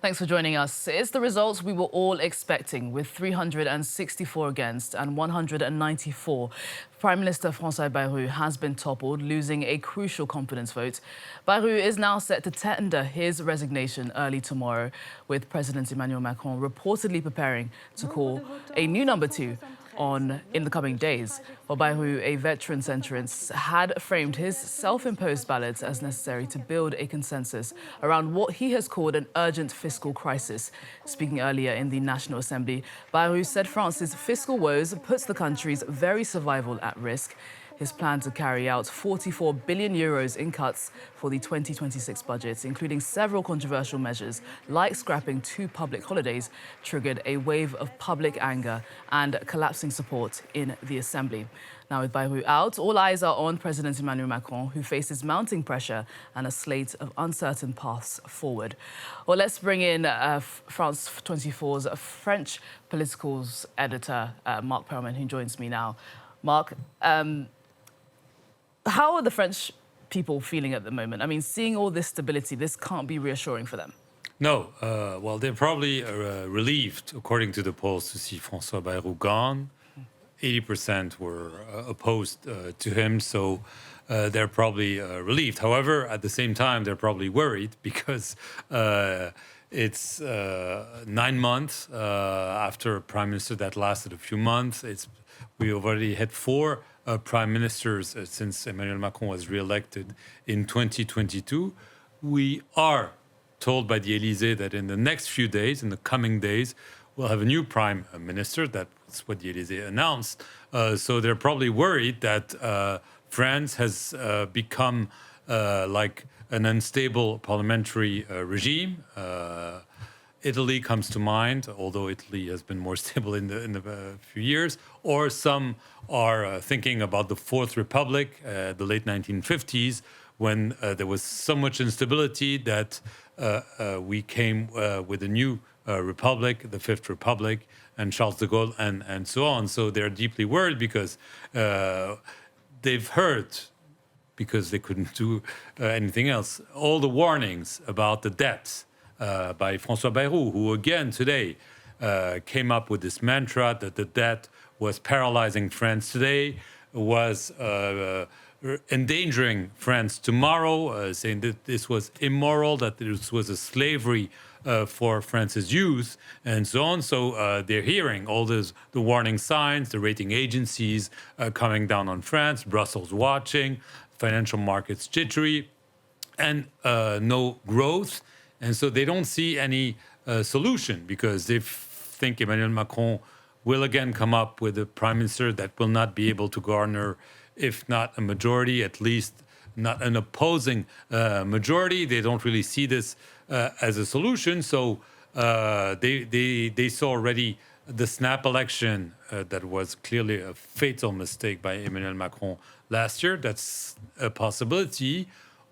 Thanks for joining us. It's the results we were all expecting, with 364 against and 194. Prime Minister François Bayrou has been toppled, losing a crucial confidence vote. Bayrou is now set to tender his resignation early tomorrow, with President Emmanuel Macron reportedly preparing to call a new number two in the coming days. Well, Bayrou, a veteran centrist, had framed his self-imposed ballot as necessary to build a consensus around what he has called an urgent fiscal crisis. Speaking earlier in the National Assembly, Bayrou said France's fiscal woes puts the country's very survival at risk. His plan to carry out 44 billion euros in cuts for the 2026 budget, including several controversial measures like scrapping 2 public holidays, triggered a wave of public anger and collapsing support in the Assembly. Now, with Bayrou out, all eyes are on President Emmanuel Macron, who faces mounting pressure and a slate of uncertain paths forward. Well, let's bring in France 24's French politicals editor, Marc Perelman, who joins me now. Marc, how are the French people feeling at the moment? I mean, seeing all this stability, this can't be reassuring for them. No. Well, they're probably relieved, according to the polls, to see François Bayrou gone. 80% were opposed to him, so they're probably relieved. However, at the same time, they're probably worried because it's 9 months after a prime minister that lasted a few months. We already had 4 prime ministers since Emmanuel Macron was re-elected in 2022. We are told by the Élysée that in the next few days, in the coming days, we'll have a new prime minister. That's what the Élysée announced. So they're probably worried that France has become like an unstable parliamentary regime. Italy comes to mind, although Italy has been more stable in the few years. Or some are thinking about the Fourth Republic, the late 1950s, when there was so much instability that we came with a new republic, the Fifth Republic, and Charles de Gaulle, and so on. So they're deeply worried because they've heard, because they couldn't do anything else, all the warnings about the debts by François Bayrou, who again today came up with this mantra that the debt was paralyzing France today, was endangering France tomorrow, saying that this was immoral, that this was a slavery for France's youth, and so on. So they're hearing all the warning signs, the rating agencies coming down on France, Brussels watching, financial markets jittery, and no growth. And so they don't see any solution because they think Emmanuel Macron will again come up with a prime minister that will not be able to garner, if not a majority, at least not an opposing majority. They don't really see this as a solution. So they saw already the snap election that was clearly a fatal mistake by Emmanuel Macron last year. That's a possibility.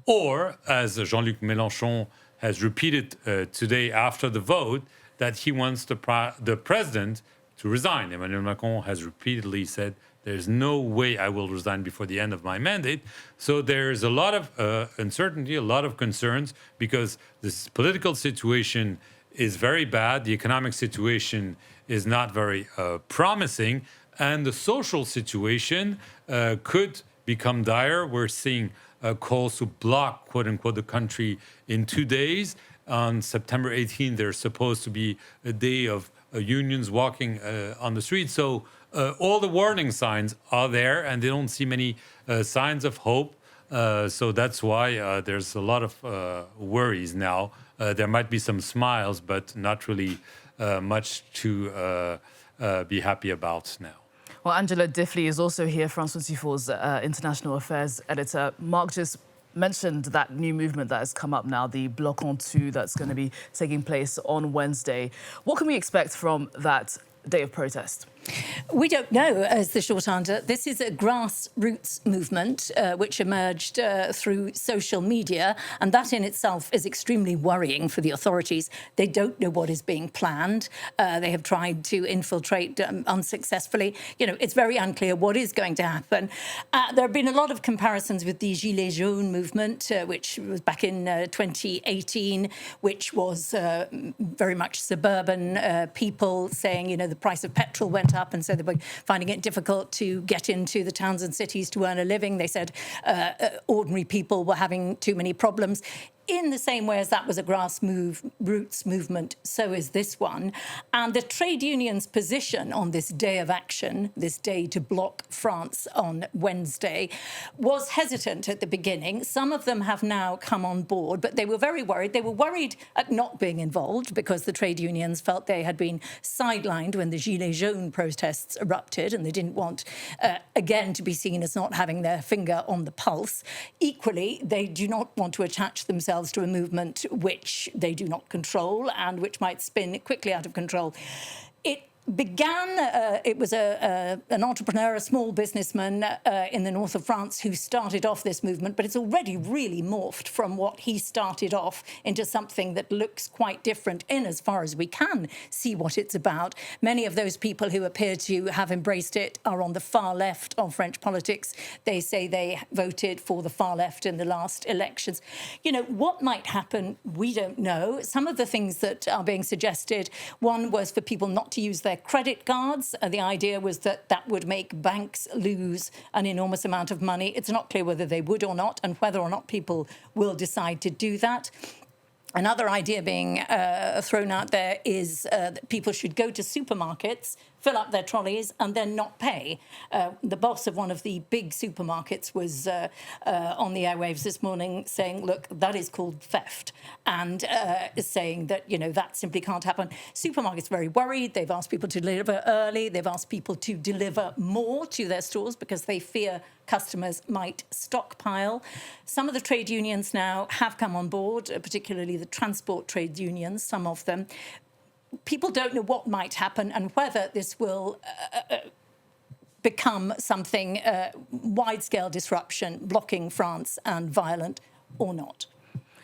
Or, as Jean-Luc Mélenchon has repeated today after the vote, that he wants the president to resign. Emmanuel Macron has repeatedly said, there's no way I will resign before the end of my mandate. So there's a lot of uncertainty, a lot of concerns, because this political situation is very bad. The economic situation is not very promising. And the social situation could become dire. We're seeing calls to block, quote unquote, the country in 2 days. On September 18th, there's supposed to be a day of unions walking on the street. So all the warning signs are there, and they don't see many signs of hope. So that's why there's a lot of worries now. There might be some smiles, but not really much to be happy about now. Well, Angela Diffley is also here, France 24's international affairs editor. Marc just mentioned that new movement that has come up now, the Bloc en Tout, that's going to be taking place on Wednesday. What can we expect from that day of protest? We don't know, is the short answer. This is a grassroots movement which emerged through social media, and that in itself is extremely worrying for the authorities. They don't know what is being planned. They have tried to infiltrate unsuccessfully. You know, it's very unclear what is going to happen. There have been a lot of comparisons with the Gilets jaunes movement, which was back in 2018, which was very much suburban people saying, you know, the price of petrol went up, and so they were finding it difficult to get into the towns and cities to earn a living. They said ordinary people were having too many problems. In the same way as that was a grassroots movement, so is this one. And the trade unions' position on this day of action, this day to block France on Wednesday, was hesitant at the beginning. Some of them have now come on board, but they were very worried. They were worried at not being involved because the trade unions felt they had been sidelined when the Gilets jaunes protests erupted, and they didn't want, again, to be seen as not having their finger on the pulse. Equally, they do not want to attach themselves to a movement which they do not control and which might spin quickly out of control. It began, it was an entrepreneur, a small businessman in the north of France who started off this movement, but it's already really morphed from what he started off into something that looks quite different in as far as we can see what it's about. Many of those people who appear to have embraced it are on the far left of French politics. They say they voted for the far left in the last elections. You know, what might happen, we don't know. Some of the things that are being suggested, one was for people not to use their credit cards. The idea was that that would make banks lose an enormous amount of money. It's not clear whether they would or not, and whether or not people will decide to do that. Another idea being thrown out there is that people should go to supermarkets, fill up their trolleys, and then not pay. The boss of one of the big supermarkets was on the airwaves this morning saying, look, that is called theft, and is saying that, you know, that simply can't happen. Supermarkets are very worried. They've asked people to deliver early. They've asked people to deliver more to their stores because they fear customers might stockpile. Some of the trade unions now have come on board, particularly the transport trade unions, some of them. People don't know what might happen and whether this will become something wide-scale disruption, blocking France and violent or not.